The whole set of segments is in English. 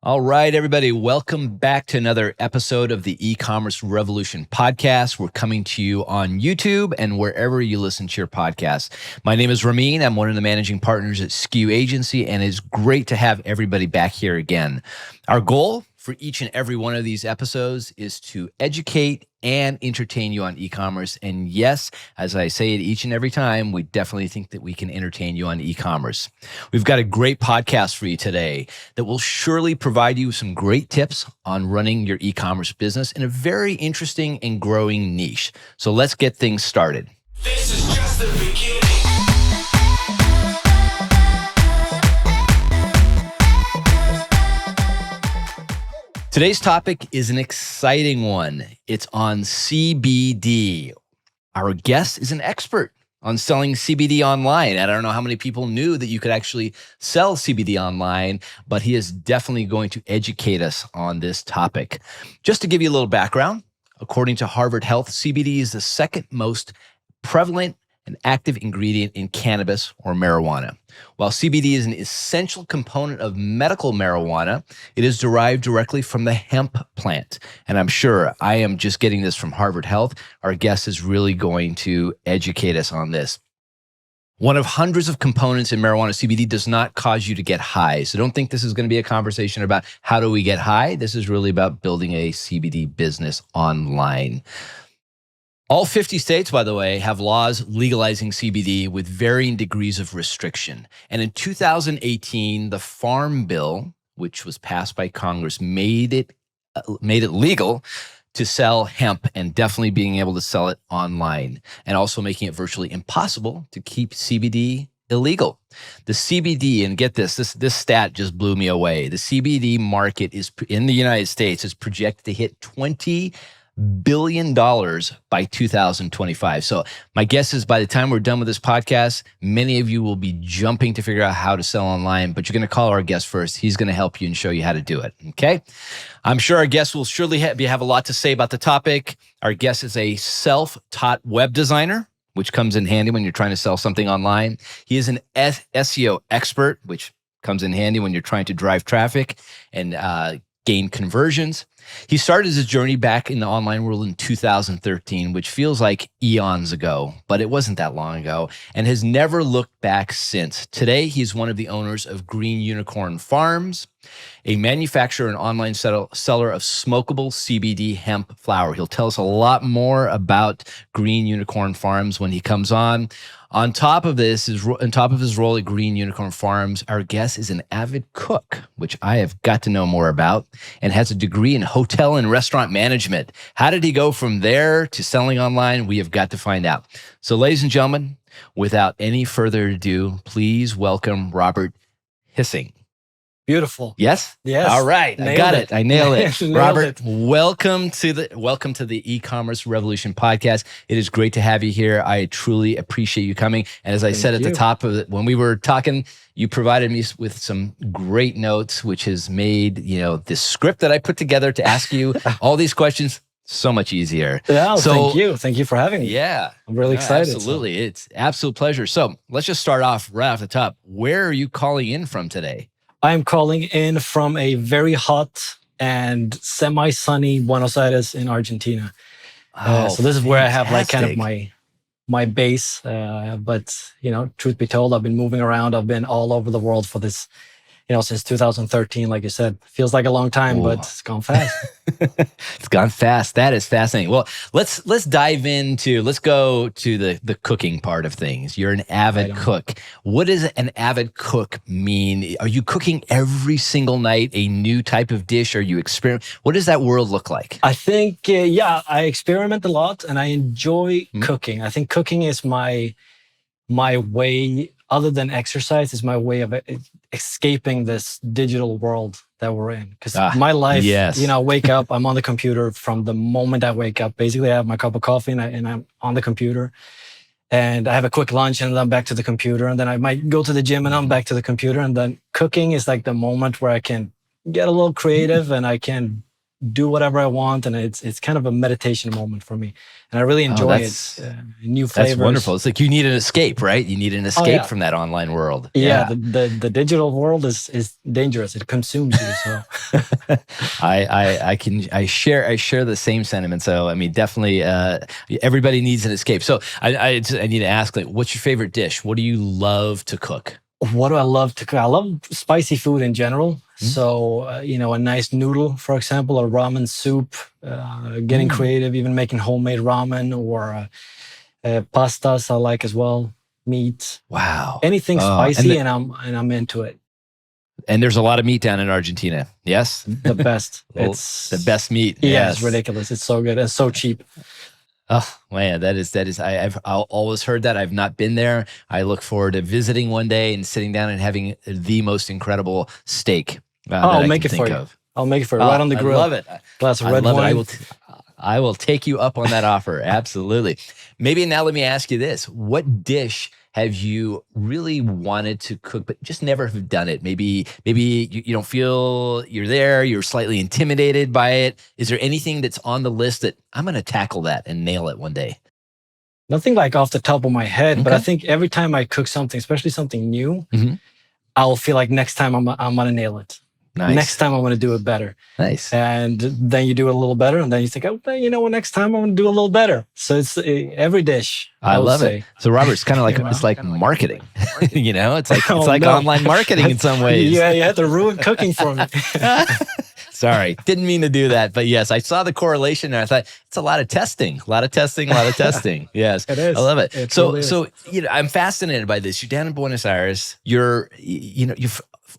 All right, everybody, welcome back to another episode of the E-commerce Revolution podcast. We're coming to you on YouTube and wherever you listen to your podcast. My name is Ramin. I'm one of the managing partners at SKU Agency, and it's great to have everybody back here again. Our goal for each and every one of these episodes is to educate and entertain you on e-commerce. And yes, as I say it each and every time, we definitely think that we can entertain you on e-commerce. We've got a great podcast for you today that will surely provide you some great tips on running your e-commerce business in a very interesting and growing niche. So let's get things started. This is just the beginning. Today's topic is an exciting one. It's on CBD. Our guest is an expert on selling CBD online. I don't know how many people knew that you could actually sell CBD online, but he is definitely going to educate us on this topic. Just to give you a little background, according to Harvard Health, CBD is the second most prevalent and active ingredient in cannabis or marijuana. While CBD is an essential component of medical marijuana, it is derived directly from the hemp plant. And I'm sure I am just getting this from Harvard Health. Our guest is really going to educate us on this. One of hundreds of components in marijuana, CBD does not cause you to get high. So don't think this is going to be a conversation about how do we get high. This is really about building a CBD business online. All 50 states, by the way, have laws legalizing CBD with varying degrees of restriction. And in 2018, the Farm Bill, which was passed by Congress, made it legal to sell hemp and definitely being able to sell it online, and also making it virtually impossible to keep CBD illegal. The CBD, and get this stat just blew me away. The CBD market is in the United States is projected to hit $20 billion by 2025. So my guess is by the time we're done with this podcast, many of you will be jumping to figure out how to sell online, but you're going to call our guest first. He's going to help you and show you how to do it. Okay. I'm sure our guest will surely have a lot to say about the topic. Our guest is a self-taught web designer, which comes in handy when you're trying to sell something online. He is an SEO expert, which comes in handy when you're trying to drive traffic and gain conversions. He started his journey back in the online world in 2013, which feels like eons ago, but it wasn't that long ago, and has never looked back since. Today, he's one of the owners of Green Unicorn Farms, a manufacturer and online seller of smokable CBD hemp flower. He'll tell us a lot more about Green Unicorn Farms when he comes on. On top of his role at Green Unicorn Farms, our guest is an avid cook, which I have got to know more about, and has a degree in hotel and restaurant management. How did he go from there to selling online? We have got to find out. So, ladies and gentlemen, without any further ado, please welcome Robert Hissing. Beautiful. Yes? Yes. All right. I got it. I nailed it. Robert, it. welcome to the E-commerce Revolution podcast. It is great to have you here. I truly appreciate you coming. And as I said at the top of it, when we were talking, you provided me with some great notes, which has made, this script that I put together to ask you all these questions so much easier. Yeah, thank you. Thank you for having me. Yeah. I'm really excited. Absolutely. It's absolute pleasure. So let's just start off right off the top. Where are you calling in from today? I'm calling in from a very hot and semi-sunny Buenos Aires in Argentina. So this is where I have like kind of my base. But, truth be told, I've been moving around. I've been all over the world for this, since 2013, like you said. Feels like a long time, but it's gone fast. It's gone fast. That is fascinating. Well, let's go to the cooking part of things. You're an avid cook. What does an avid cook mean? Are you cooking every single night a new type of dish? Are you what does that world look like? I think, I experiment a lot and I enjoy cooking. I think cooking is my way, other than exercise, is my way of escaping this digital world that we're in. Because my life, wake up, I'm on the computer from the moment I wake up. Basically, I have my cup of coffee and I'm on the computer. And I have a quick lunch and then I'm back to the computer. And then I might go to the gym and I'm back to the computer. And then cooking is like the moment where I can get a little creative and I can do whatever I want, and it's kind of a meditation moment for me, and I really enjoy it. New flavors. That's wonderful. It's like you need an escape, right? You need an escape yeah. from that online world. Yeah, the digital world is dangerous. It consumes you. So I share the same sentiment. So I mean, definitely, everybody needs an escape. So I need to ask, like, what's your favorite dish? What do you love to cook? what do I love to cook? I love spicy food in general. So, a nice noodle, for example, or ramen soup, getting creative, even making homemade ramen or pastas I like as well, meat. Wow. Anything spicy and I'm into it. And there's a lot of meat down in Argentina. Yes? The best. It's the best meat. Yeah, yes. It's ridiculous. It's so good and so cheap. Oh man, that is. I've always heard that. I've not been there. I look forward to visiting one day and sitting down and having the most incredible steak. I'll make it for you. I'll make it for you right on the grill. I love it. Glass of red wine. I will take you up on that offer. Absolutely. Maybe now let me ask you this: what dish have you really wanted to cook, but just never have done it? Maybe you don't feel you're there, you're slightly intimidated by it. Is there anything that's on the list that I'm going to tackle that and nail it one day? Nothing like off the top of my head, but I think every time I cook something, especially something new, I'll feel like next time I'm going to nail it. Nice. Next time I'm going to do it better. Nice. And then you do it a little better, and then you think, oh, next time I'm going to do a little better. So it's every dish. I love it. So Robert, it's kind of like it's like marketing. It's like online marketing in some ways. Yeah, you had to ruin cooking for me. Sorry, didn't mean to do that. But yes, I saw the correlation and I thought it's a lot of testing. Yes, it is. I love it. Really so I'm fascinated by this. You're down in Buenos Aires. You're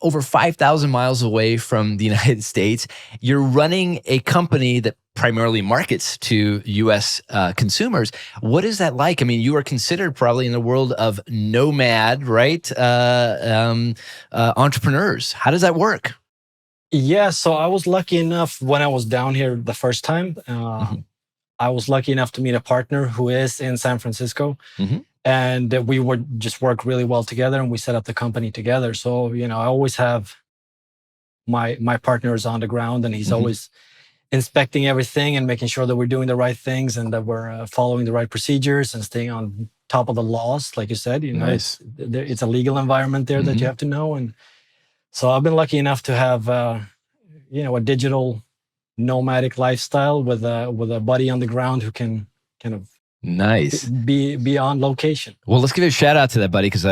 over 5,000 miles away from the United States. You're running a company that primarily markets to U.S. Consumers. What is that like? I mean, you are considered probably in the world of nomad, right? Entrepreneurs. How does that work? Yeah, so I was lucky enough when I was down here the first time. I was lucky enough to meet a partner who is in San Francisco. And we would just work really well together, and we set up the company together. So, I always have my partners on the ground, and he's always inspecting everything and making sure that we're doing the right things and that we're following the right procedures and staying on top of the laws. Like you said, Nice. it's a legal environment there that you have to know. And so I've been lucky enough to have, a digital nomadic lifestyle with a buddy on the ground who can kind of be on location. Well, let's give a shout out to that buddy because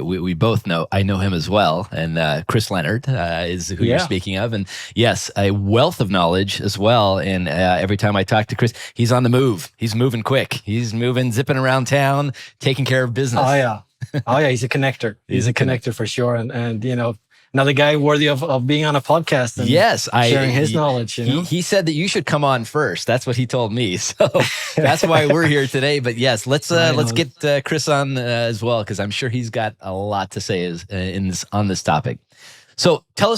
we both know. I know him as well, and Chris Leonard is who you're speaking of, and yes, a wealth of knowledge as well. And every time I talk to Chris, he's on the move. He's moving quick. He's moving, zipping around town, taking care of business. Oh yeah, he's a connector. He's a connector for sure, and another guy worthy of being on a podcast and sharing his knowledge. He said that you should come on first. That's what he told me. So that's why we're here today. But yes, let's get Chris on as well, because I'm sure he's got a lot to say on this topic. So tell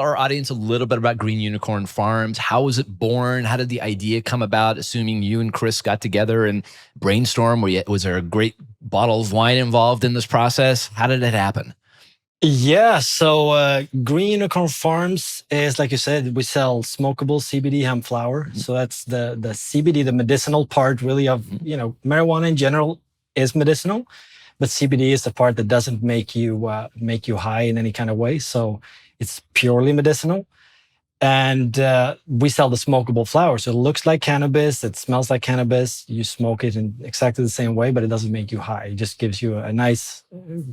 our audience a little bit about Green Unicorn Farms. How was it born? How did the idea come about? Assuming you and Chris got together and brainstormed, was there a great bottle of wine involved in this process? How did it happen? Yeah, so Green Unicorn Farms is, like you said, we sell smokable CBD hemp flower. So that's the CBD, the medicinal part really of, marijuana in general is medicinal, but CBD is the part that doesn't make you high in any kind of way. So it's purely medicinal. And we sell the smokable flower. So it looks like cannabis. It smells like cannabis. You smoke it in exactly the same way, but it doesn't make you high. It just gives you a nice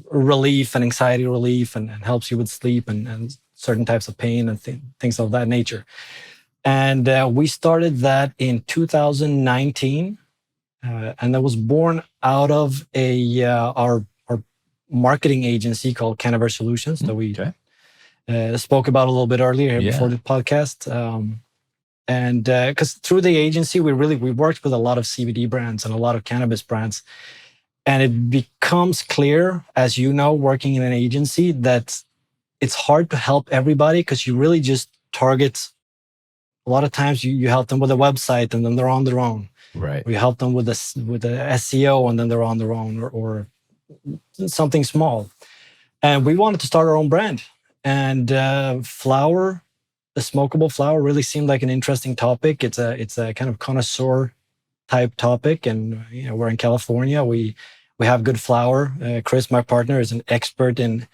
relief and anxiety relief and helps you with sleep and certain types of pain and things of that nature. And we started that in 2019. And that was born out of our marketing agency called Cannabis Solutions that we spoke about a little bit earlier before the podcast. And because through the agency, we worked with a lot of CBD brands and a lot of cannabis brands. And it becomes clear, as you know, working in an agency, that it's hard to help everybody because you really just target. A lot of times you help them with a website and then they're on their own. Right. We help them with the SEO and then they're on their own or something small. And we wanted to start our own brand. And flower the smokable flower really seemed like an interesting topic. It's a kind of connoisseur type topic, and we're in California. We have good flower. Chris, my partner, is an expert in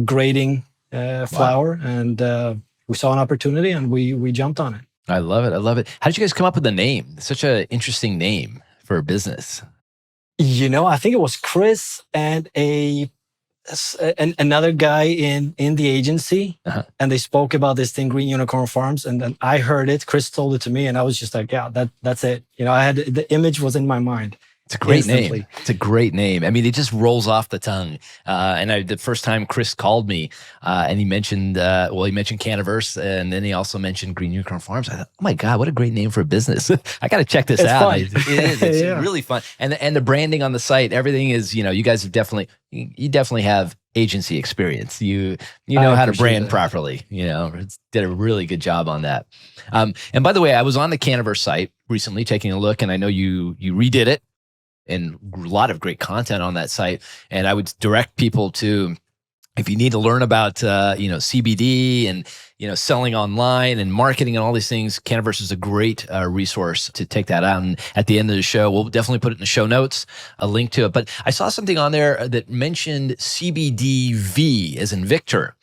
grading flower, and we saw an opportunity and we jumped on it. I love it. I love it. How did you guys come up with the name? It's such an interesting name for a business. I think it was Chris and another guy in the agency, and they spoke about this thing, Green Unicorn Farms, and then I heard it. Chris told it to me, and I was just like, yeah, that's it. I had the image was in my mind. It's a great instantly. name. It's a great name. I mean, it just rolls off the tongue. And the first time Chris called me, and he mentioned, he mentioned Cannaverse, and then he also mentioned Green Unicorn Farms. I thought, oh my God, what a great name for a business! I got to check this out. Fun. It is. It's really fun. And the branding on the site, everything is. You guys have definitely have agency experience. You know how to brand properly. Did a really good job on that. And by the way, I was on the Cannaverse site recently taking a look, and I know you redid it. And a lot of great content on that site. And I would direct people to, if you need to learn about, CBD and, selling online and marketing and all these things, Cannaverse is a great resource to take that out. And at the end of the show, we'll definitely put it in the show notes, a link to it. But I saw something on there that mentioned CBDV as in Victor.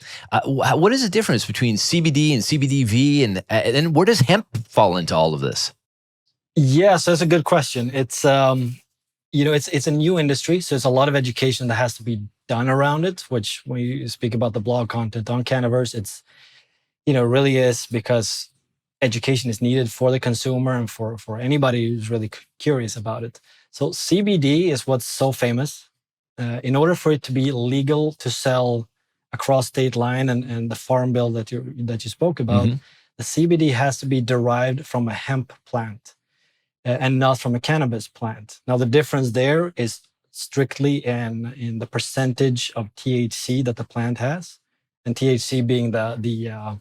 What is the difference between CBD and CBDV? And where does hemp fall into all of this? Yes, that's a good question. It's, it's a new industry, so there's a lot of education that has to be done around it, which when you speak about the blog content on Cannaverse, it's, really is because education is needed for the consumer and for anybody who's really curious about it. So CBD is what's so famous. In order for it to be legal to sell across state line and the farm bill that you spoke about, the CBD has to be derived from a hemp plant. And not from a cannabis plant. Now, the difference there is strictly in the percentage of THC that the plant has, and THC being the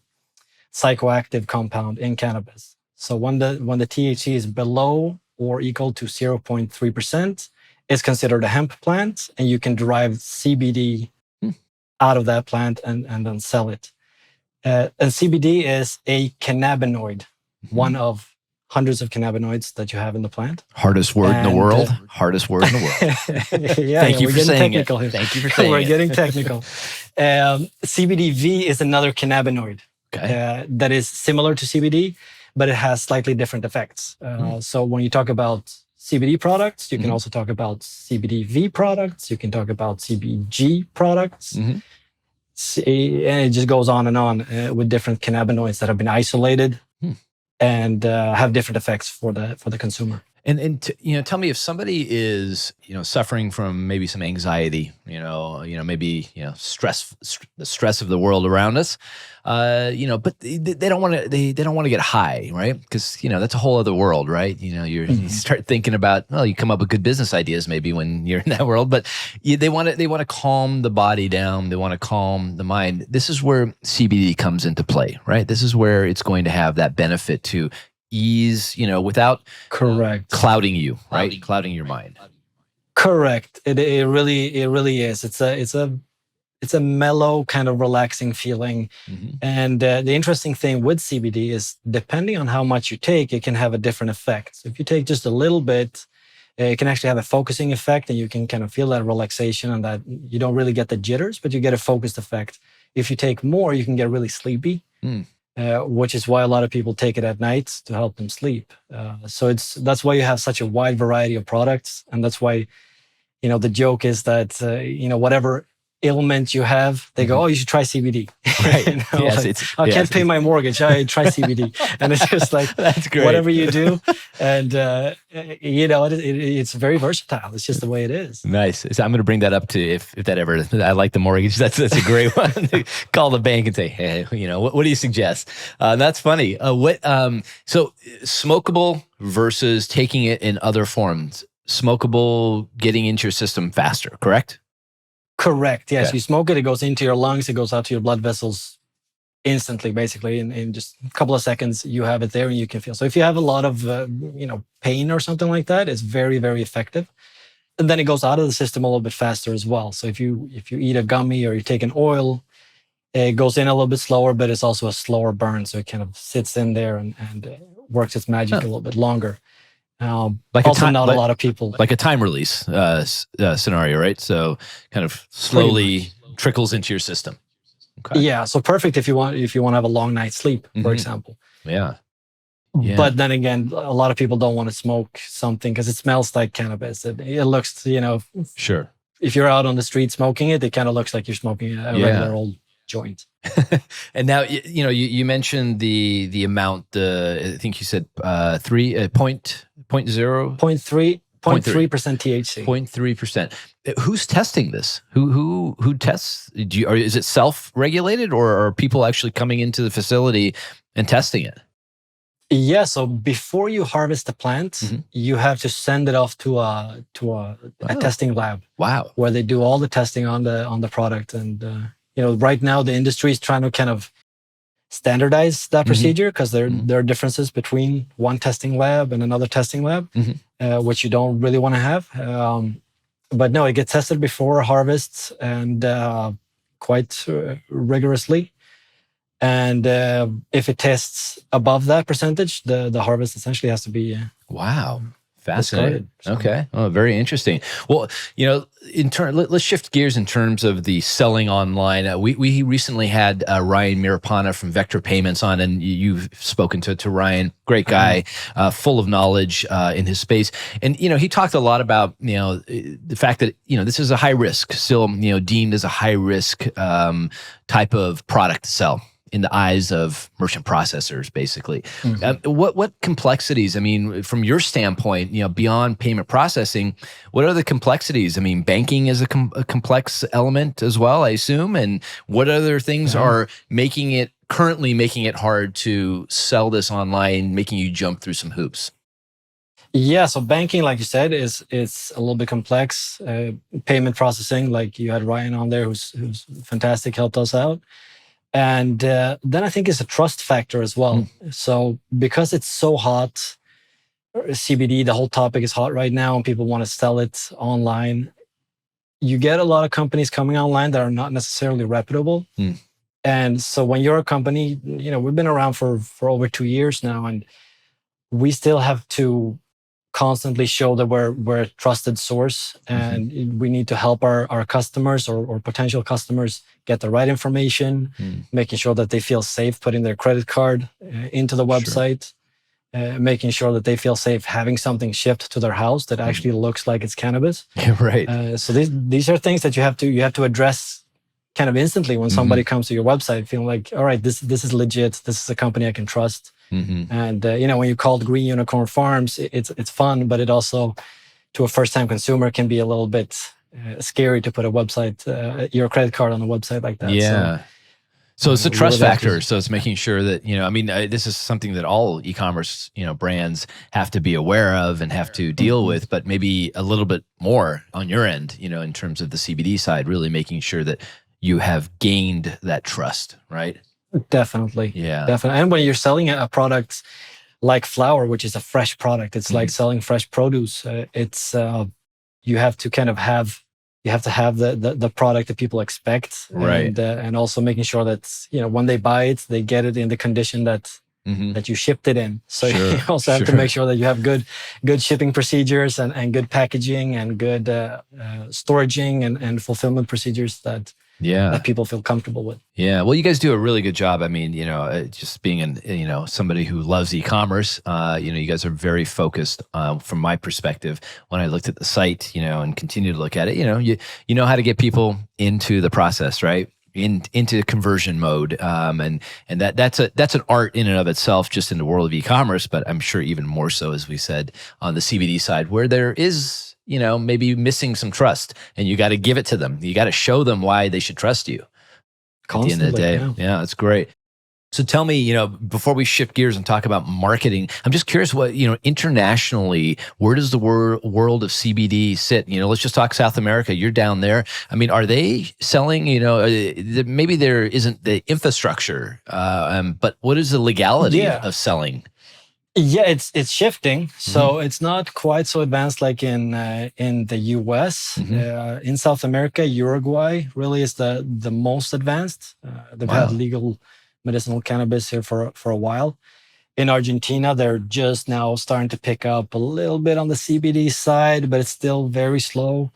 psychoactive compound in cannabis. So when the THC is below or equal to 0.3%, it's considered a hemp plant, and you can derive CBD out of that plant and then sell it. And CBD is a cannabinoid, one of hundreds of cannabinoids that you have in the plant. Hardest word in the world. Hardest word in the world. Thank you for saying it. Thank you for saying it. We're getting technical. CBDV is another cannabinoid that is similar to CBD, but it has slightly different effects. So when you talk about CBD products, you can also talk about CBDV products. You can talk about CBG products. And it just goes on and on with different cannabinoids that have been isolated and have different effects for the consumer. And tell me if somebody is suffering from maybe some anxiety, maybe stress, the stress of the world around us, but they don't want to get high, right? Because that's a whole other world, right? You start thinking about, you come up with good business ideas maybe when you're in that world, but they want to calm the body down, they want to calm the mind. This is where CBD comes into play, right? This is where it's going to have that benefit to ease, without clouding you, right? Clouding your mind. Correct. It really is. It's a mellow kind of relaxing feeling. And the interesting thing with CBD is depending on how much you take, it can have a different effect. So if you take just a little bit, it can actually have a focusing effect, and you can kind of feel that relaxation and that you don't really get the jitters, but you get a focused effect. If you take more, you can get really sleepy. Which is why a lot of people take it at night to help them sleep. So that's why you have such a wide variety of products, and that's why, the joke is that whatever ailment you have, they go, "Oh, you should try CBD." Right? Yes, I can't pay my mortgage. I try CBD, and it's just like that's great. Whatever you do, and it's very versatile. It's just the way it is. Nice. So I'm going to bring that up to if that ever. I like the mortgage. That's a great one. Call the bank and say, "Hey, what do you suggest?" That's funny. So smokable versus taking it in other forms. Smokable getting into your system faster, correct? Correct. Yes, Okay. You smoke it, it goes into your lungs, it goes out to your blood vessels instantly, basically. In just a couple of seconds, you have it there and you can feel. So if you have a lot of, pain or something like that, it's very, very effective. And then it goes out of the system a little bit faster as well. So if you eat a gummy or you take an oil, It goes in a little bit slower, but it's also a slower burn, so it kind of sits in there and works its magic a little bit longer. Like also, a not a lot of people. like a time release scenario, right? So kind of slowly trickles into your system. Okay. Yeah, so perfect if you want to have a long night's sleep, for example. Yeah. But then again, a lot of people don't want to smoke something because it smells like cannabis. It looks, Sure. If you're out on the street smoking it, it kind of looks like you're smoking a regular old joint. And now, you mentioned the amount, I think you said 0.3% THC. 0.3%. Who's testing this? Who tests? Is it self-regulated, or are people actually coming into the facility and testing it? Yeah, so before you harvest the plant, you have to send it off to a testing lab. Wow. Where they do all the testing on the product. And right now the industry is trying to kind of standardize that procedure, because there are differences between one testing lab and another testing lab, which you don't really want to have. But no, it gets tested before harvest, and quite rigorously. And if it tests above that percentage, the harvest essentially has to be wow, fascinating. So. Okay, very interesting. Well, let's shift gears in terms of the selling online. We recently had Ryan Mirapana from Vector Payments on, and you've spoken to Ryan. Great guy, full of knowledge in his space. And he talked a lot about the fact that this is a high risk, still deemed as a high risk type of product to sell in the eyes of merchant processors, basically. What complexities, I mean, from your standpoint, beyond payment processing, what are the complexities? I mean, banking is a complex element as well, I assume. And what other things are currently making it hard to sell this online, making you jump through some hoops? Yeah, so banking, like you said, is a little bit complex. Payment processing, like you had Ryan on there, who's fantastic, helped us out. And then I think it's a trust factor as well. So because it's so hot, CBD, the whole topic is hot right now, and people want to sell it online. You get a lot of companies coming online that are not necessarily reputable. And so when you're a company, we've been around for over 2 years now, and we still have to constantly show that we're a trusted source, and we need to help our customers or potential customers get the right information, making sure that they feel safe putting their credit card into the website, making sure that they feel safe having something shipped to their house that actually looks like it's cannabis. Right. So these are things that you have to address kind of instantly when somebody comes to your website, feeling like, all right, this is legit. This is a company I can trust. And when you called Green Unicorn Farms, it's fun, but it also, to a first-time consumer, can be a little bit scary to put your credit card on a website like that. Yeah. So it's a trust factor. So it's making sure that this is something that all e-commerce brands have to be aware of and have to deal with, but maybe a little bit more on your end, in terms of the CBD side, really making sure that you have gained that trust, right? Definitely. Yeah. Definitely. And when you're selling a product like flour, which is a fresh product, it's like selling fresh produce. You have to kind of have the product that people expect, right? And also making sure that when they buy it, they get it in the condition that you shipped it in. So you also have to make sure that you have good shipping procedures and good packaging and good storaging and fulfillment procedures that people feel comfortable with. Yeah. Well, you guys do a really good job. I mean, just being somebody who loves e-commerce, you guys are very focused from my perspective. When I looked at the site, and continue to look at it, you know how to get people into the process, right? Into conversion mode. And that's an art in and of itself, just in the world of e-commerce, but I'm sure even more so, as we said, on the CBD side, where there is maybe missing some trust, and you got to give it to them. You got to show them why they should trust you. Constantly, at the end of the day. Yeah, that's great. So tell me, before we shift gears and talk about marketing, I'm just curious what, internationally, where does the world of CBD sit? Let's just talk South America. You're down there. I mean, are they selling, maybe there isn't the infrastructure, but what is the legality of selling? Yeah, it's shifting. So it's not quite so advanced like in the US. In South America, Uruguay really is the most advanced. They've had Wow. legal medicinal cannabis here for a while. In Argentina, they're just now starting to pick up a little bit on the CBD side, but it's still very slow.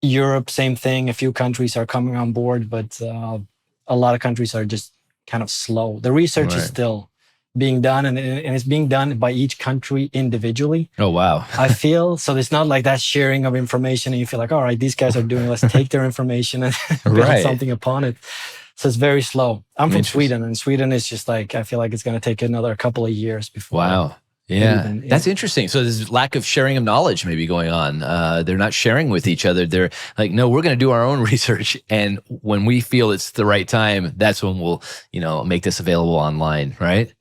Europe, same thing. A few countries are coming on board, but a lot of countries are just kind of slow. The research is Right. still being done, and it's being done by each country individually. Oh, wow. I feel so. It's not like that sharing of information, and you feel like, all right, these guys are doing. Let's take their information and build Right. something upon it. So it's very slow. I'm from Interesting. Sweden, and Sweden is just like I feel like it's going to take another couple of years before. Wow. Yeah, even- that's interesting. So there's lack of sharing of knowledge maybe going on. They're not sharing with each other. They're like, no, we're going to do our own research, and when we feel it's the right time, that's when we'll, make this available online, right?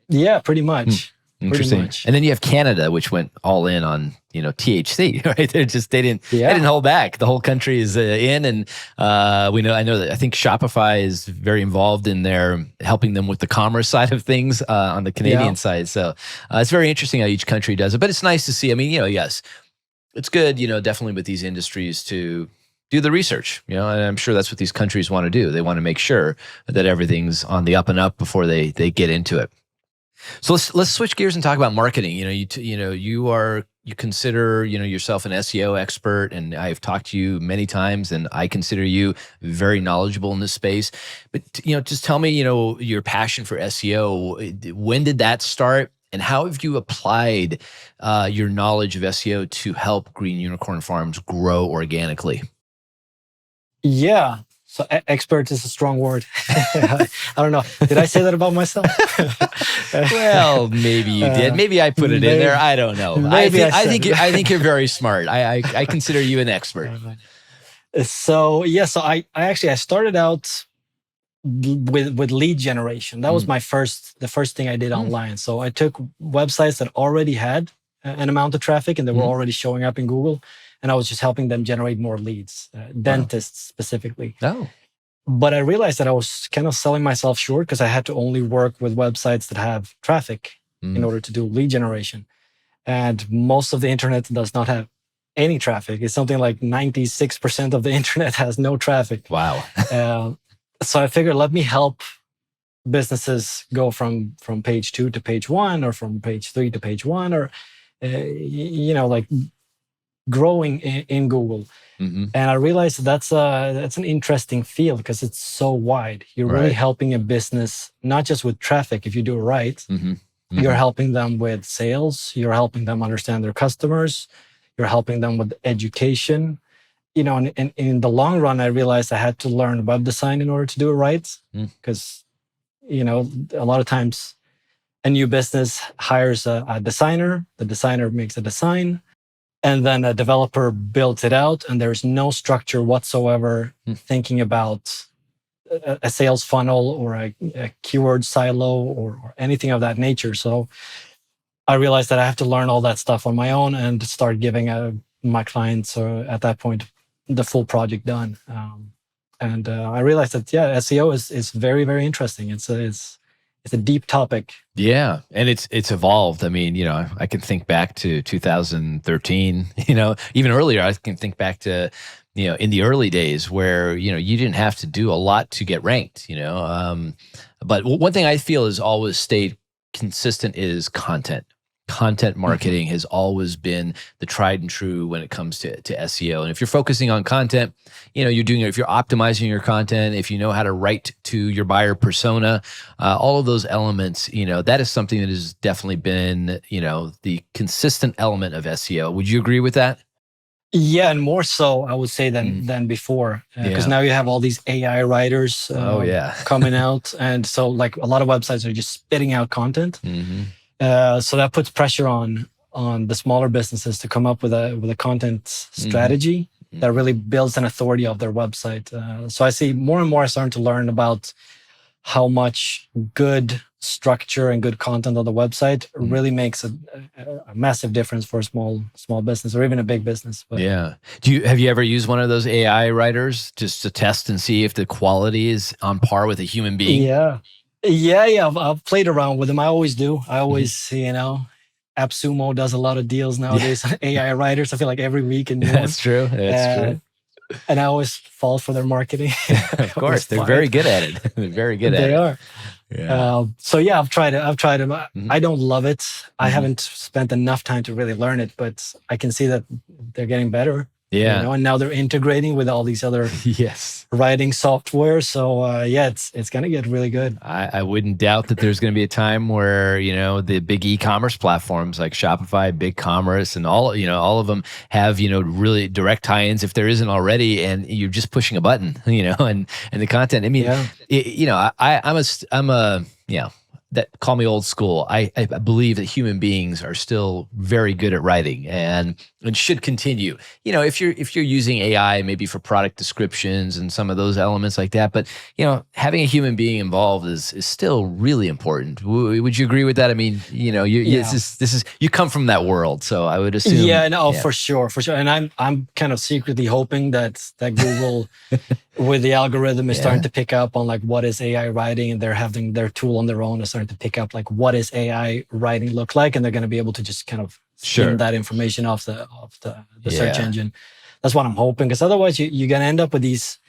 Yeah, pretty much. Interesting. much. And then you have Canada, which went all in on THC, right? They didn't hold back. The whole country is in, and I think Shopify is very involved in their helping them with the commerce side of things on the Canadian side. So it's very interesting how each country does it, but it's nice to see. I mean, yes, it's good, definitely with these industries to do the research, and I'm sure that's what these countries want to do. They want to make sure that everything's on the up and up before they get into it. So let's switch gears and talk about marketing. You consider yourself an SEO expert, and I've talked to you many times, and I consider you very knowledgeable in this space. But just tell me, your passion for SEO. When did that start, and how have you applied your knowledge of SEO to help Green Unicorn Farms grow organically? Yeah. So expert is a strong word. I don't know. Did I say that about myself? Well, maybe you did. Maybe I put it in there. I don't know. I think you're very smart. I consider you an expert. So I started out with lead generation. That was the first thing I did online. So I took websites that already had an amount of traffic and they were already showing up in Google, and I was just helping them generate more leads, dentists specifically. Oh. But I realized that I was kind of selling myself short because I had to only work with websites that have traffic in order to do lead generation. And most of the internet does not have any traffic. It's something like 96% of the internet has no traffic. Wow. So I figured, let me help businesses go from page 2 to page 1, or from page 3 to page 1, or like growing in Google. And I realized that's an interesting field because it's so wide. You're really helping a business, not just with traffic. If you do it right, you're helping them with sales. You're helping them understand their customers. You're helping them with education. And in the long run, I realized I had to learn web design in order to do it right. Because, a lot of times a new business hires a designer. The designer makes a design, and then a developer builds it out, and there's no structure whatsoever thinking about a sales funnel or a keyword silo or anything of that nature. So I realized that I have to learn all that stuff on my own and start giving my clients, at that point, the full project done. And I realized that, SEO is very, very interesting. It's a deep topic. Yeah, and it's evolved. I mean, I can think back to 2013. Even earlier, I can think back to in the early days where you didn't have to do a lot to get ranked. But one thing I feel has always stayed consistent is content. Content marketing has always been the tried and true when it comes to SEO. And if you're focusing on content, you're doing it. If you're optimizing your content, if you know how to write to your buyer persona, all of those elements, that is something that has definitely been, the consistent element of SEO. Would you agree with that? Yeah, and more so, I would say, than before, because now you have all these AI writers coming out, and so like a lot of websites are just spitting out content. So that puts pressure on the smaller businesses to come up with a content strategy that really builds an authority of their website. So I see more and more I'm starting to learn about how much good structure and good content on the website really makes a massive difference for a small business or even a big business. But yeah. Have you ever used one of those AI writers just to test and see if the quality is on par with a human being? Yeah. Yeah. I've played around with them. I always do. I always, AppSumo does a lot of deals nowadays. AI writers, I feel like every week and more. That's true. That's true. And I always fall for their marketing. Of course, they're very good at it. They're very good at it. They are. Yeah. So yeah, I've tried it. I don't love it. I Mhm. haven't spent enough time to really learn it, but I can see that they're getting better. Yeah. And now they're integrating with all these other Yes. writing software. So it's gonna get really good. I wouldn't doubt that there's going to be a time where, the big e-commerce platforms like Shopify, BigCommerce, and all of them have, really direct tie-ins if there isn't already, and you're just pushing a button, and the content. I mean, I'm a that call me old school. I believe that human beings are still very good at writing and should continue. If you're using AI maybe for product descriptions and some of those elements like that, but having a human being involved is still really important. Would you agree with that? I mean, this is you come from that world, so I would assume. Yeah, no, for sure. And I'm kind of secretly hoping that Google with the algorithm is starting to pick up on like what is AI writing, and they're having their tool on their own is starting to pick up like what is AI writing look like, and they're going to be able to just kind of skim that information off the search engine. That's what I'm hoping, because otherwise you're going to end up with these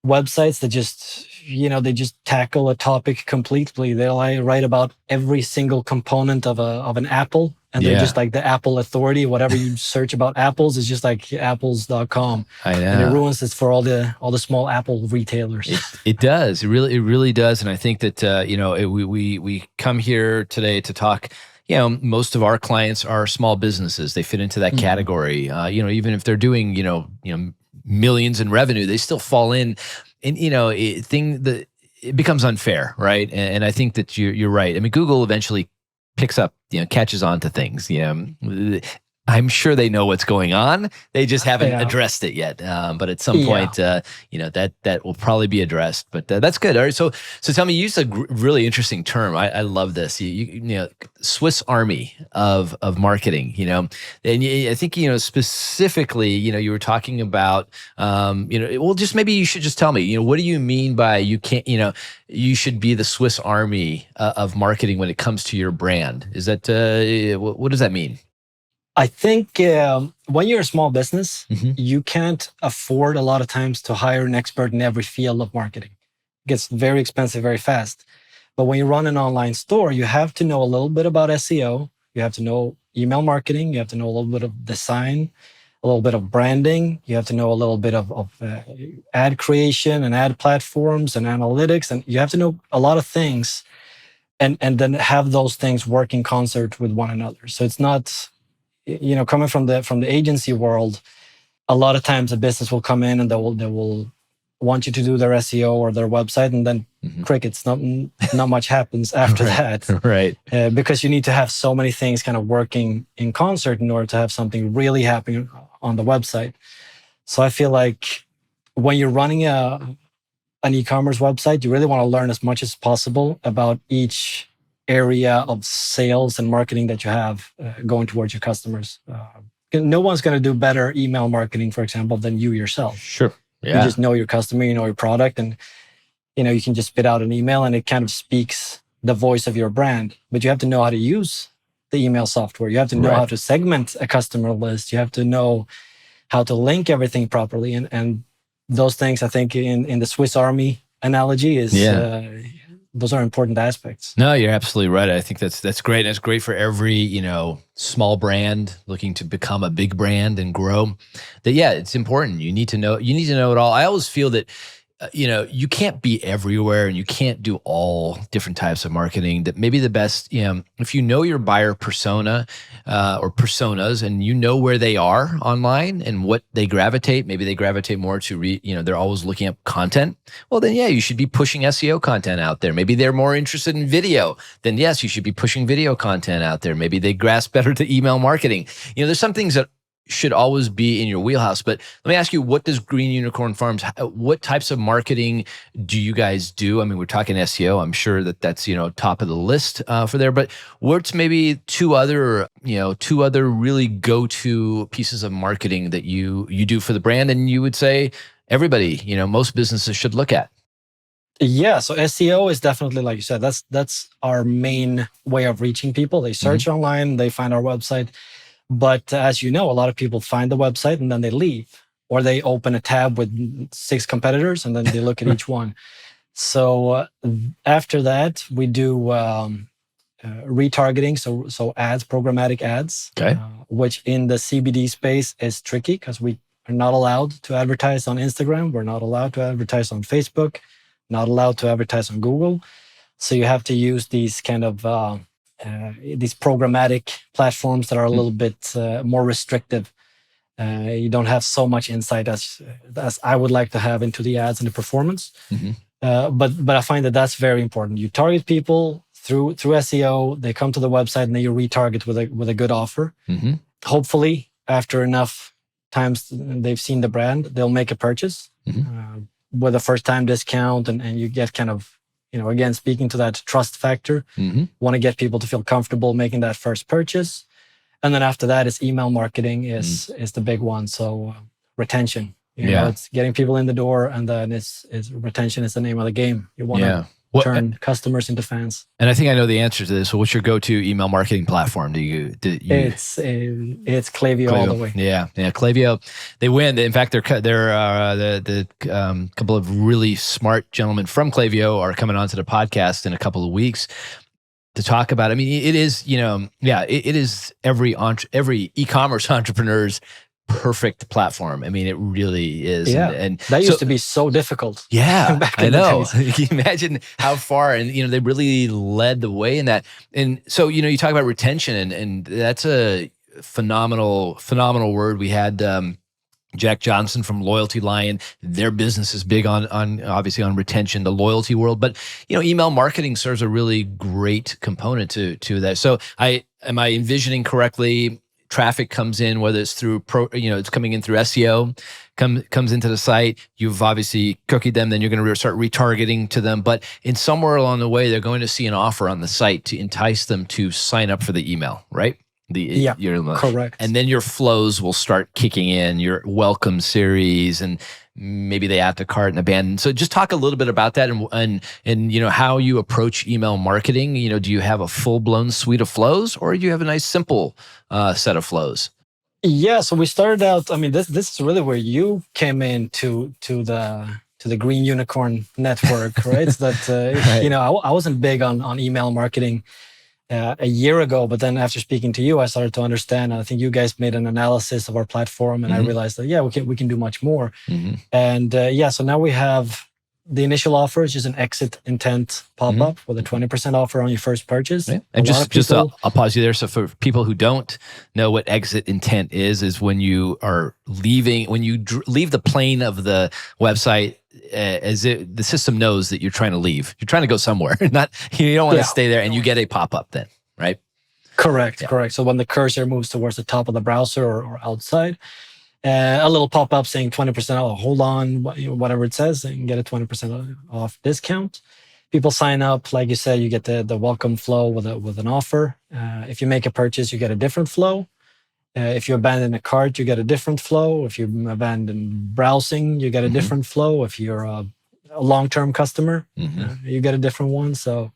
websites that just they just tackle a topic completely. They'll write about every single component of an apple, and they're just like the Apple authority. Whatever you search about apples is just like apples.com. I know. And it ruins it for all the small Apple retailers. It does. It really does. And I think that we come here today to talk. Most of our clients are small businesses. They fit into that category. Even if they're doing millions in revenue, they still fall in. And it becomes unfair, right? And I think that you're right. I mean, Google eventually picks up, catches on to things. I'm sure they know what's going on. They just haven't addressed it yet. But at some point, that will probably be addressed. But that's good. All right. So tell me, you used a really interesting term. I love this. You Swiss Army of marketing. And I think specifically, you were talking about well, just maybe you should just tell me. What do you mean by you can't? You should be the Swiss Army of marketing when it comes to your brand. Is that what does that mean? I think when you're a small business, you can't afford a lot of times to hire an expert in every field of marketing. It gets very expensive very fast. But when you run an online store, you have to know a little bit about SEO. You have to know email marketing. You have to know a little bit of design, a little bit of branding. You have to know a little bit of ad creation and ad platforms and analytics. And you have to know a lot of things and then have those things work in concert with one another. So it's not... coming from the agency world, a lot of times a business will come in and they will want you to do their SEO or their website, and then crickets. Not much happens after that, right? Because you need to have so many things kind of working in concert in order to have something really happening on the website. So I feel like when you're running an e-commerce website, you really want to learn as much as possible about each area of sales and marketing that you have going towards your customers. No one's going to do better email marketing, for example, than you yourself. Sure. Yeah. You just know your customer, you know your product, and you can just spit out an email and it kind of speaks the voice of your brand. But you have to know how to use the email software. You have to know how to segment a customer list. You have to know how to link everything properly. And those things, I think, in the Swiss Army analogy is those are important aspects. No, you're absolutely right. I think that's great. That's great for every, small brand looking to become a big brand and grow. That it's important. You need to know it all. I always feel that you can't be everywhere and you can't do all different types of marketing. That maybe the best, if you know your buyer persona or personas and you know where they are online and what they gravitate, maybe they gravitate more to they're always looking up content. Well, then, you should be pushing SEO content out there. Maybe they're more interested in video. Then yes, you should be pushing video content out there. Maybe they grasp better to email marketing. There's some things that should always be in your wheelhouse. But let me ask you, what does Green Unicorn Farms, what types of marketing do you guys do? I mean, we're talking SEO. I'm sure that's, top of the list for there, but what's maybe two other really go-to pieces of marketing that you do for the brand and you would say everybody, most businesses should look at? Yeah, so SEO is definitely, like you said, that's our main way of reaching people. They search online, they find our website. But as you know, a lot of people find the website and then they leave, or they open a tab with 6 competitors and then they look at each one. So after that, we do retargeting, so ads, programmatic ads, Okay. which in the CBD space is tricky because we are not allowed to advertise on Instagram. We're not allowed to advertise on Facebook, not allowed to advertise on Google. So you have to use these kind of these programmatic platforms that are a little bit more restrictive. You don't have so much insight as I would like to have into the ads and the performance. But I find that that's very important. You target people through SEO. They come to the website and then you retarget with a good offer. Hopefully, after enough times they've seen the brand, they'll make a purchase with a first-time discount, and you get kind of, again, speaking to that trust factor. Want to get people to feel comfortable making that first purchase. And then after that is email marketing is the big one. So retention, it's getting people in the door, and then it's retention is the name of the game. You want to turn customers into fans. And I think I know the answer to this. So what's your go-to email marketing platform? It's Klaviyo all the way. Yeah. Klaviyo, they win. In fact, they're the couple of really smart gentlemen from Klaviyo are coming onto the podcast in a couple of weeks to talk about. I mean, it is, it is every e-commerce entrepreneur's perfect platform. I mean, it really is. Yeah, and that used to be so difficult. Yeah, back I in know. the days. Can you imagine how far? And they really led the way in that. And so you talk about retention, and that's a phenomenal word. We had Jack Johnson from Loyalty Lion. Their business is big on obviously on retention, the loyalty world. But email marketing serves a really great component to that. So am I envisioning correctly? Traffic comes in, whether it's through it's coming in through SEO, comes into the site. You've obviously cookied them, then you're going to start retargeting to them. But in somewhere along the way, they're going to see an offer on the site to entice them to sign up for the email, right? Correct. And then your flows will start kicking in, your welcome series, and maybe they add to cart and abandon. So just talk a little bit about that and how you approach email marketing. Do you have a full-blown suite of flows, or do you have a nice simple set of flows? Yeah, so we started out, I mean, this is really where you came in to the Green Unicorn Network, right? So that, Right. I wasn't big on email marketing a year ago, but then after speaking to you, I started to understand. I think you guys made an analysis of our platform, and I realized that we can do much more. And so now we have the initial offer is just an exit intent pop-up with a 20% offer on your first purchase. Yeah. And I'll pause you there. So for people who don't know what exit intent is when you are leaving, when you leave the plane of the website, the system knows that you're trying to leave. You're trying to go somewhere. You don't want to stay there, and you get a pop-up then, right? Correct. So when the cursor moves towards the top of the browser or outside, a little pop-up saying 20% off, hold on, whatever it says, and get a 20% off discount. People sign up, like you said, you get the welcome flow with an offer. If you make a purchase, you get a different flow. If you abandon a cart, you get a different flow. If you abandon browsing, you get a different flow. If you're a long-term customer, you get a different one. So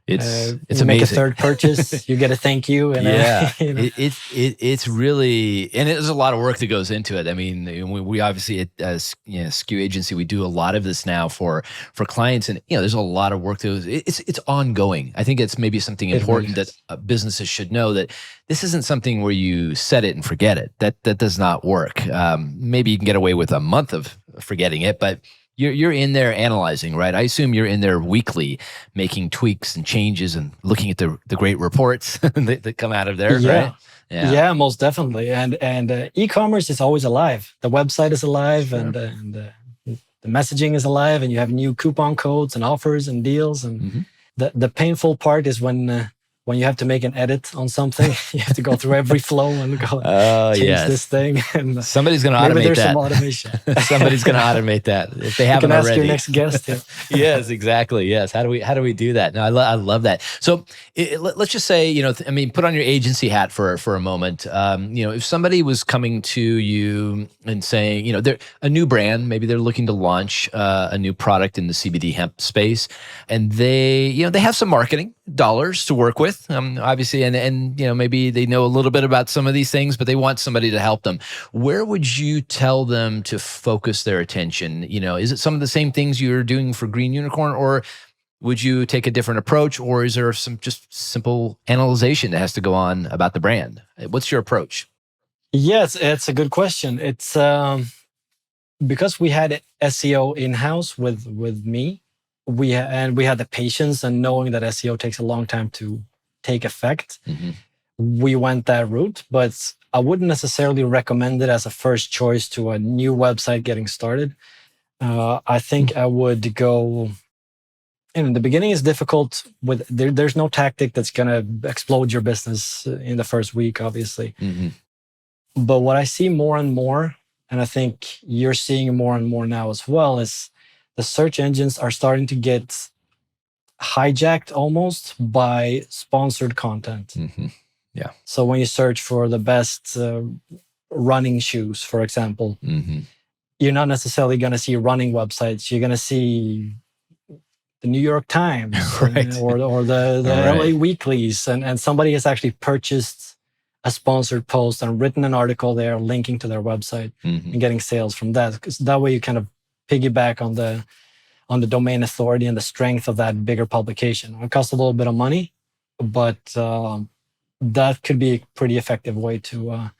it's you amazing. Make a third purchase, you get a thank you. And it's really, and there's a lot of work that goes into it. I mean, we obviously as SKU agency, we do a lot of this now for clients, and there's a lot of work that it's ongoing. I think it's maybe something important that businesses should know, that this isn't something where you set it and forget it. That does not work. Maybe you can get away with a month of forgetting it, but you're in there analyzing, right? I assume you're in there weekly, making tweaks and changes and looking at the great reports that come out of there, right? Yeah, most definitely. And e-commerce is always alive. The website is alive, sure. and the messaging is alive, and you have new coupon codes and offers and deals. And the painful part is when when you have to make an edit on something, you have to go through every flow and go Oh, change yes. this thing. And Somebody's going to maybe automate there's that. some automation. Somebody's going to automate that if they You haven't can ask already. your next guest here. Yes, exactly. Yes. How do we do that? No, I love that. So let's just say, put on your agency hat for a moment. If somebody was coming to you and saying, they're a new brand, maybe they're looking to launch a new product in the CBD hemp space, and they have some marketing dollars to work with, obviously, and maybe they know a little bit about some of these things, but they want somebody to help them. Where would you tell them to focus their attention? Is it some of the same things you're doing for Green Unicorn, or would you take a different approach, or is there some just simple analyzation that has to go on about the brand? What's your approach? Yes, it's a good question. It's because we had SEO in-house with me, we had the patience and knowing that SEO takes a long time to take effect. Mm-hmm. We went that route, but I wouldn't necessarily recommend it as a first choice to a new website getting started. I think I would go. In the beginning, is difficult. There's no tactic that's gonna explode your business in the first week, obviously. Mm-hmm. But what I see more and more, and I think you're seeing more and more now as well, is the search engines are starting to get hijacked almost by sponsored content. Mm-hmm. Yeah. So when you search for the best running shoes, for example, mm-hmm. you're not necessarily going to see running websites. You're going to see the New York Times Right. or the Right. LA weeklies, and somebody has actually purchased a sponsored post and written an article there linking to their website Mm-hmm. and getting sales from that. Because that way you kind of piggyback on the domain authority and the strength of that bigger publication. It costs a little bit of money, but that could be a pretty effective way to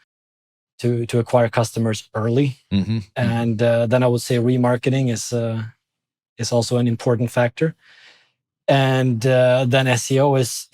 acquire customers early. Mm-hmm. And then I would say remarketing is also an important factor. And then SEO is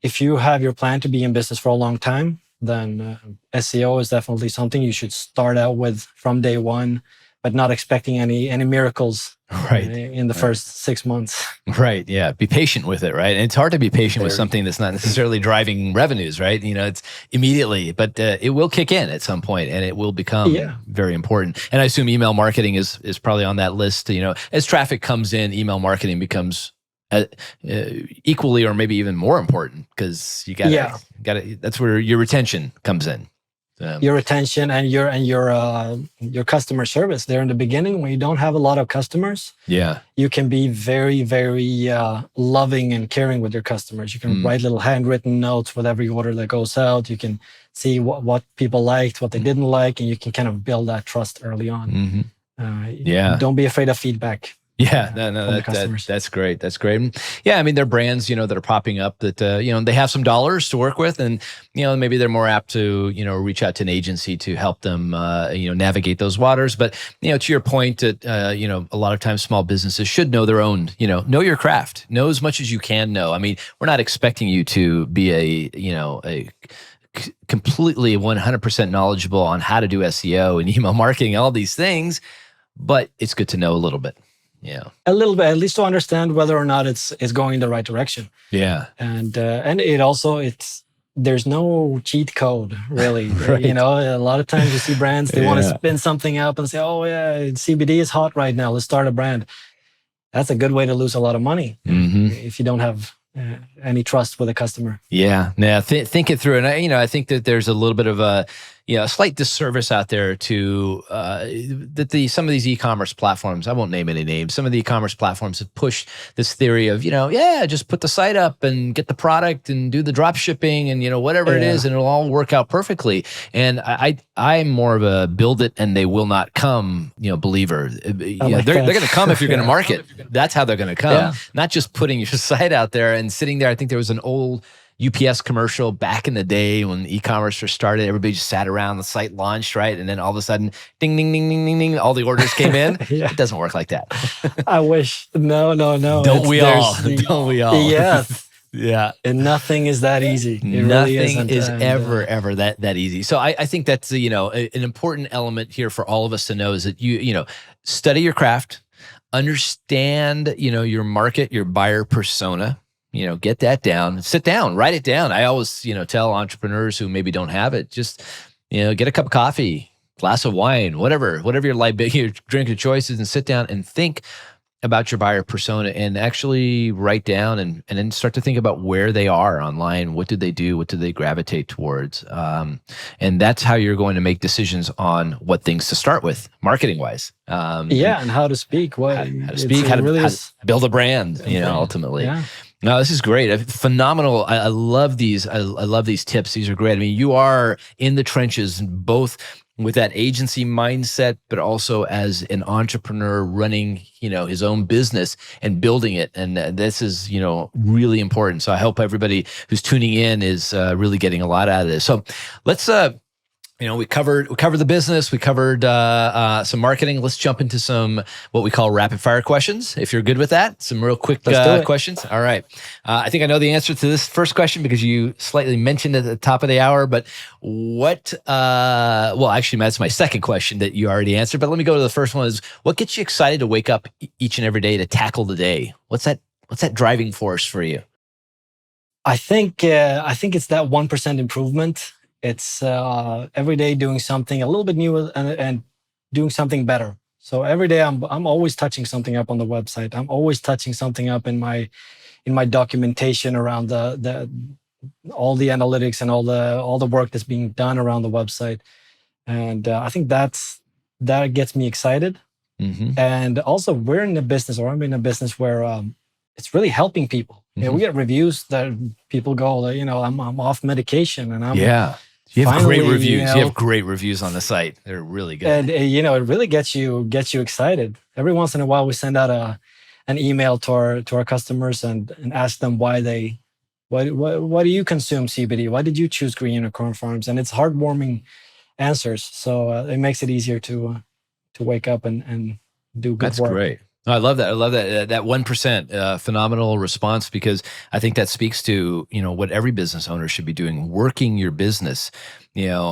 if you have your plan to be in business for a long time, then SEO is definitely something you should start out with from day one, but not expecting any miracles in the first 6 months. Right. Yeah. Be patient with it. Right. And it's hard to be patient with something that's not necessarily driving revenues. Right. It's immediately, but it will kick in at some point and it will become very important. And I assume email marketing is probably on that list. As traffic comes in, email marketing becomes equally or maybe even more important because you got to, that's where your retention comes in. Your retention and your customer service there in the beginning when you don't have a lot of customers. Yeah, you can be very, very loving and caring with your customers. You can write little handwritten notes with every order that goes out. You can see what people liked, what they didn't like, and you can kind of build that trust early on. Don't be afraid of feedback. Yeah, that's great. That's great. Yeah, there are brands, that are popping up that, they have some dollars to work with and, maybe they're more apt to, reach out to an agency to help them, navigate those waters. But, to your point that, a lot of times small businesses should know their own, know your craft, know as much as you can know. We're not expecting you to be a completely 100% knowledgeable on how to do SEO and email marketing, all these things, but it's good to know a little bit. Yeah, a little bit, at least to understand whether or not it's going in the right direction. Yeah, and it also there's no cheat code really. Right. A lot of times you see brands they want to spin something up and say, "Oh yeah, CBD is hot right now. Let's start a brand." That's a good way to lose a lot of money if you don't have any trust with a customer. Yeah, think it through, and I think that there's a little bit of a slight disservice out there to that some of these e-commerce platforms, I won't name any names, some of the e-commerce platforms have pushed this theory of, just put the site up and get the product and do the drop shipping and, whatever it is, and it'll all work out perfectly. And I'm more of a build it and they will not come, believer. They're going to come if you're going to market. That's how they're going to come, not just putting your site out there and sitting there. I think there was an old UPS commercial back in the day when e-commerce first started. Everybody just sat around, the site launched, right? And then all of a sudden, ding, ding, ding, ding, ding, ding, all the orders came in. It doesn't work like that. I wish. No. Don't we all? Yes. Yeah. And nothing is that easy. Nothing is ever that easy. So I think that's, an important element here for all of us to know is that you study your craft, understand, your market, your buyer persona. get that down, sit down, write it down. I always, tell entrepreneurs who maybe don't have it, just, get a cup of coffee, glass of wine, whatever your drink of choice is, and sit down and think about your buyer persona and actually write down and then start to think about where they are online. What did they do? What did they gravitate towards? And that's how you're going to make decisions on what things to start with, marketing wise. And how to speak. How to speak, how to build a brand, ultimately. Yeah. No, this is great. Phenomenal. I love these. I love these tips. These are great. I mean, you are in the trenches, both with that agency mindset, but also as an entrepreneur running, his own business and building it. And this is, really important. So I hope everybody who's tuning in is really getting a lot out of this. So let's, we covered the business. We covered some marketing. Let's jump into some what we call rapid fire questions. If you're good with that, some real quick questions. All right. I think I know the answer to this first question because you slightly mentioned at the top of the hour. But what? Well, actually, that's my second question that you already answered. But let me go to the first one. Is what gets you excited to wake up each and every day to tackle the day? What's that driving force for you? I think it's that 1% improvement. It's every day doing something a little bit new and doing something better. So every day I'm always touching something up on the website. I'm always touching something up in my documentation around the all the analytics and all the work that's being done around the website. And I think that gets me excited. Mm-hmm. And also I'm in a business where it's really helping people. Mm-hmm. We get reviews that people go, I'm off medication and I'm You have great reviews. You have great reviews on the site. They're really good. And it really gets you excited. Every once in a while, we send out an email to our customers and ask them why do you consume CBD? Why did you choose Green Unicorn Farms? And it's heartwarming answers. So it makes it easier to wake up and do good work. That's great. I love that. I love that. That 1%, phenomenal response, because I think that speaks to, what every business owner should be doing, working your business,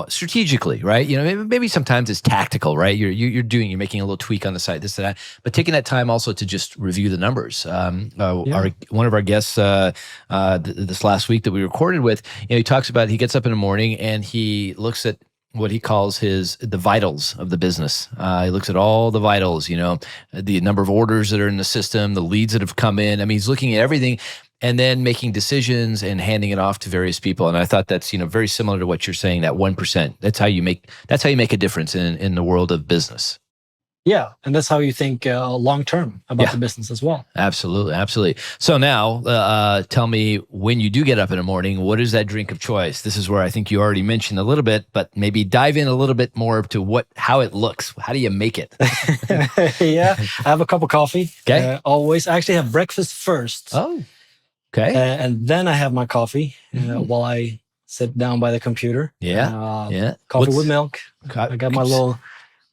strategically, right? Maybe sometimes it's tactical, right? You're making a little tweak on the site, this and that, but taking that time also to just review the numbers. One of our guests this last week that we recorded with, he talks about, he gets up in the morning and he looks at what he calls the vitals of the business. He looks at all the vitals, the number of orders that are in the system, the leads that have come in. I mean, he's looking at everything and then making decisions and handing it off to various people. And I thought that's, very similar to what you're saying, that 1%. That's how you make a difference in the world of business. Yeah, and that's how you think long-term about the business as well. Absolutely, absolutely. So now, tell me, when you do get up in the morning, what is that drink of choice? This is where I think you already mentioned a little bit, but maybe dive in a little bit more to how it looks. How do you make it? I have a cup of coffee. Okay. Always. I actually have breakfast first. Oh, okay. And then I have my coffee while I sit down by the computer. Coffee with milk. I got my little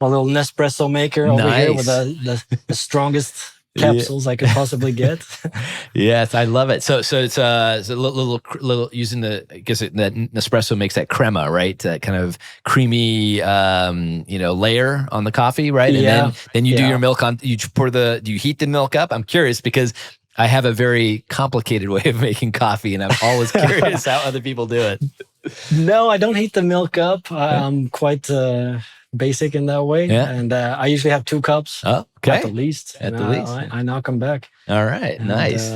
Nespresso maker over here with the strongest capsules I could possibly get. Yes, I love it. So it's a little using that Nespresso makes that crema, right? That kind of creamy, layer on the coffee, right? And then you do your milk on. Do you heat the milk up? I'm curious because I have a very complicated way of making coffee, and I'm always curious how other people do it. No, I don't heat the milk up. I'm quite basic in that way. Yeah. And I usually have 2 cups at the least. I knock them back. All right. Nice.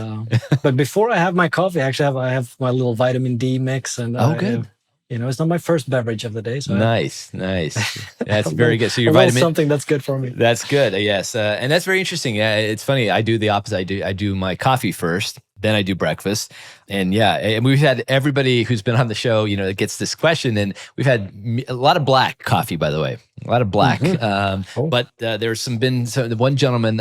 But before I have my coffee, actually I have my little vitamin D mix. And good. It's not my first beverage of the day. So nice. That's very good. So your vitamin, something that's good for me. That's good. Yes. And that's very interesting. It's funny. I do the opposite. I do my coffee first, then I do breakfast. And and we've had everybody who's been on the show, that gets this question. And we've had a lot of black coffee, by the way, a lot of black. Mm-hmm. But there's one gentleman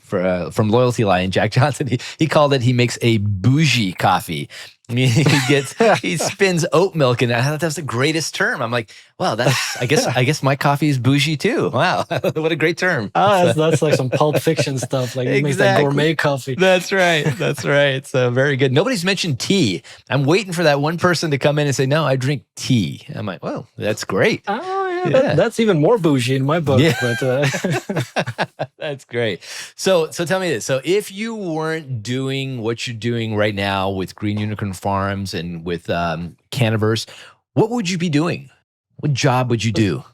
from Loyalty Lion, Jack Johnson, he called it, he makes a bougie coffee. I mean, he spins oat milk, and I thought that was the greatest term. I'm like, wow, I guess my coffee is bougie too. Wow, what a great term. That's like some Pulp Fiction stuff. Like, it makes that gourmet coffee. That's right. So very good. Nobody's mentioned tea. I'm waiting for that one person to come in and say, no, I drink tea. I'm like, whoa, that's great. Oh, Yeah. That's even more bougie in my book. Yeah. But That's great. So tell me this. So if you weren't doing what you're doing right now with Green Unicorn Farms and with Canniverse, what would you be doing? What job would you do?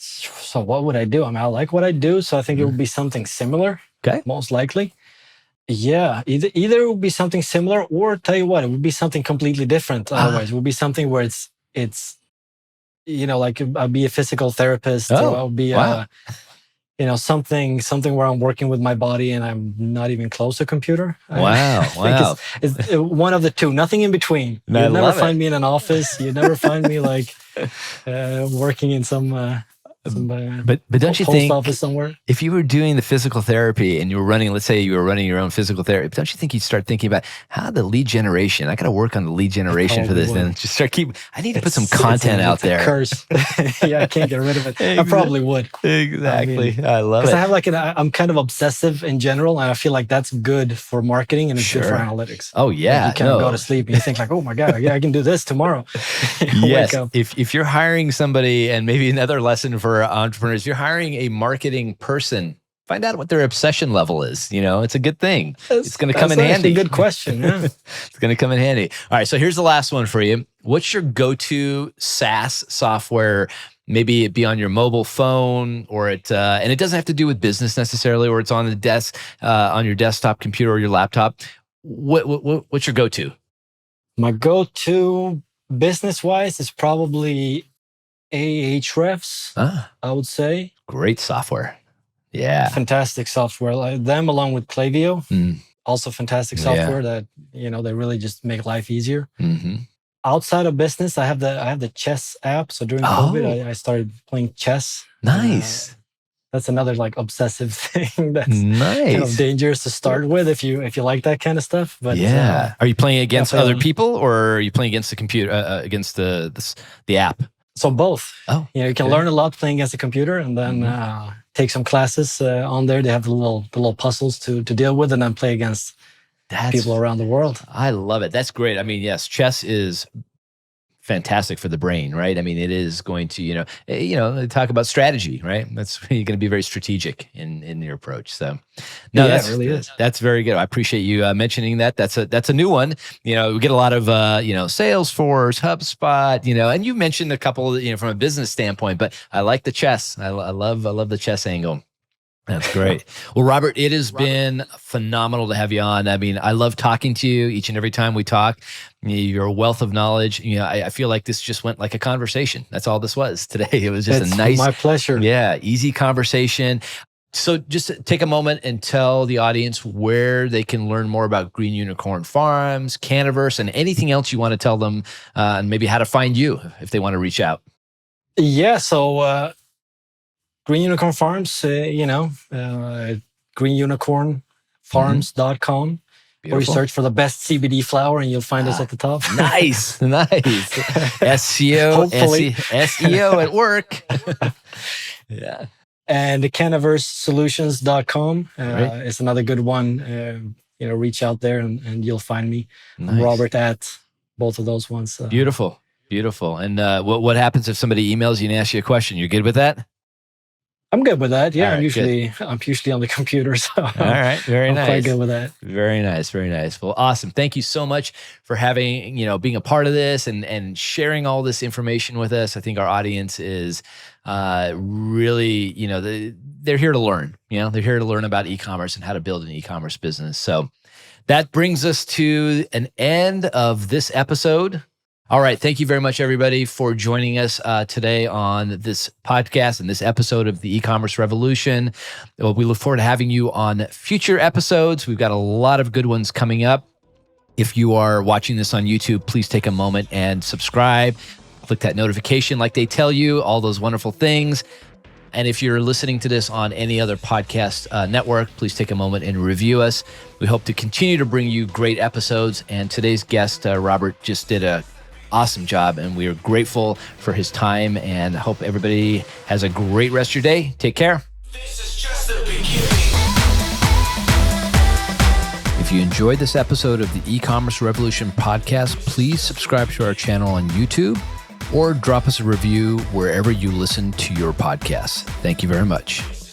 so what would I do? I mean, I like what I do, so I think it would be something similar. Okay. Most likely. Yeah, either it would be something similar, or tell you what, it would be something completely different. Otherwise, it would be something where it's like I'd be a physical therapist, or I'll be something where I'm working with my body and I'm not even close to a computer. Wow. Wow. It's one of the two, nothing in between. I You'll never love find me in an office. You never find me like working in some but don't you post think office somewhere. if you were doing the physical therapy and you were running, let's say you were running your own physical therapy, don't you think you'd start thinking about how the lead generation? I got to work on the lead generation for this, and just start I need to put some content out there. Curse. Yeah, I can't get rid of it. I probably would. Exactly. I love it. Because I have I'm kind of obsessive in general, and I feel like that's good for marketing and it's good for analytics. Oh yeah, you can't go to sleep and you think like, oh my god, yeah, I can do this tomorrow. Yes. Wake up. If you're hiring somebody, and maybe another lesson for entrepreneurs, you're hiring a marketing person, find out what their obsession level is. It's a good thing. It's going to come in handy. Good question. Yeah. It's going to come in handy. All right. So here's the last one for you. What's your go-to SaaS software? Maybe it be on your mobile phone, or and it doesn't have to do with business necessarily, or it's on the desk, on your desktop computer or your laptop. What's your go-to? My go-to business-wise is probably Ahrefs, I would say. Great software. Yeah. Fantastic software. Like them along with Klaviyo. Also fantastic software that, they really just make life easier. Mm-hmm. Outside of business, I have the chess app. So during COVID, I started playing chess. Nice. That's another like obsessive thing that's nice. Kind of dangerous to start with if you like that kind of stuff. But yeah. Are you playing against other people, or are you playing against the computer, against the app? So both. Oh, you can learn a lot playing against a computer, and then take some classes on there. They have the little puzzles to deal with, and then play against people around the world. I love it. That's great. I mean, yes, chess is fantastic for the brain, right? I mean, it is going to, talk about strategy, right? That's you're going to be very strategic in your approach. So, no, it really is. That's very good. I appreciate you mentioning that. That's a new one. We get a lot of Salesforce, HubSpot, and you mentioned a couple, from a business standpoint. But I like the chess. I love the chess angle. That's great. Well, Robert, it has been phenomenal to have you on. I mean, I love talking to you each and every time we talk. You're a wealth of knowledge. I feel like this just went like a conversation. That's all this was today. It was just a nice, my pleasure. Yeah, easy conversation. So just take a moment and tell the audience where they can learn more about Green Unicorn Farms, Canniverse, and anything else you want to tell them, and maybe how to find you if they want to reach out. Yeah. So, Green Unicorn Farms, greenunicornfarms.com, or you search for the best CBD flower and you'll find us at the top. Nice. SEO at work. Yeah. And canniversesolutions.com is another good one. Reach out there and you'll find me. Nice. I'm Robert at both of those ones. Beautiful. And what happens if somebody emails you and asks you a question? You're good with that? I'm good with that. Yeah, right, I'm usually on the computer, so all right, very nice. I'm quite good with that. Very nice. Well, awesome. Thank you so much for having being a part of this and sharing all this information with us. I think our audience is really they're here to learn. They're here to learn about e-commerce and how to build an e-commerce business. So that brings us to an end of this episode. All right. Thank you very much, everybody, for joining us today on this podcast and this episode of the e-commerce revolution. We look forward to having you on future episodes. We've got a lot of good ones coming up. If you are watching this on YouTube, please take a moment and subscribe. Click that notification like they tell you, all those wonderful things. And if you're listening to this on any other podcast network, please take a moment and review us. We hope to continue to bring you great episodes. And today's guest, Robert, just did a awesome job, and we are grateful for his time, and I hope everybody has a great rest of your day. Take care. This is just the beginning. If you enjoyed this episode of the E-commerce Revolution podcast, please subscribe to our channel on YouTube or drop us a review wherever you listen to your podcasts. Thank you very much.